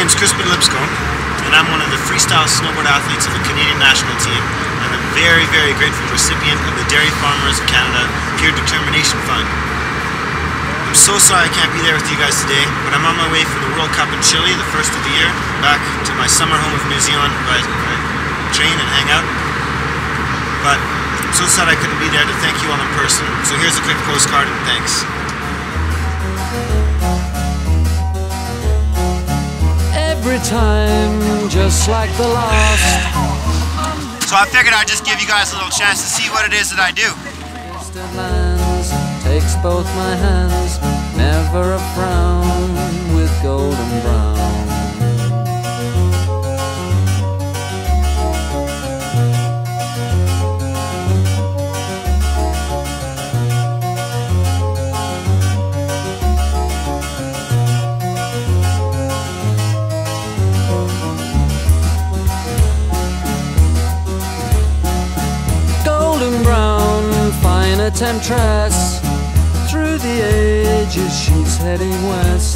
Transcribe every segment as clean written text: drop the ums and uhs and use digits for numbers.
name's Crispin Lipscomb, and I'm one of the freestyle snowboard athletes of the Canadian national team. I'm a very, very grateful recipient of the Dairy Farmers of Canada Pure Determination Fund. I'm so sorry I can't be there with you guys today, but I'm on my way for the World Cup in Chile, the first of the year, back to my summer home of New Zealand where I train and hang out. But I'm so sad I couldn't be there to thank you all in person, so here's a quick postcard and thanks. Every time, just like the last. So I figured I'd just give you guys a little chance to see what it is that I do. Distant lands takes both my hands, never a frown with golden brown. A temptress, through the ages she's heading west.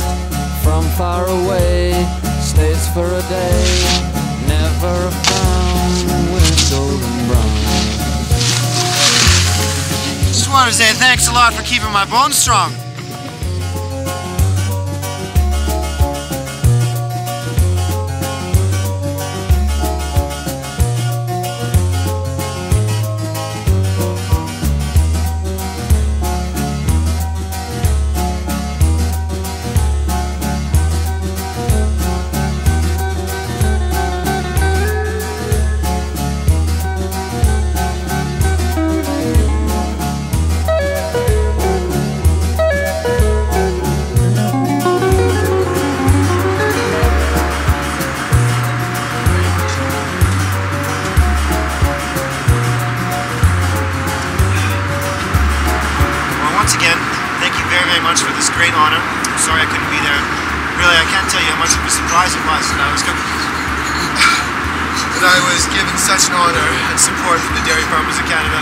From far away, stays for a day, never a frown with golden brown. Just wanted to say thanks a lot for keeping my bones strong. Once again, thank you very, very much for this great honor. I'm sorry I couldn't be there. Really, I can't tell you how much of a surprise it was that I was given such an honor and support from the Dairy Farmers of Canada.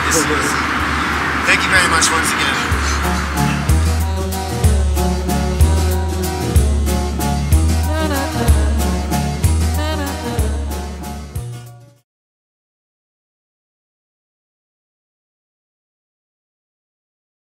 Thank you very much once again.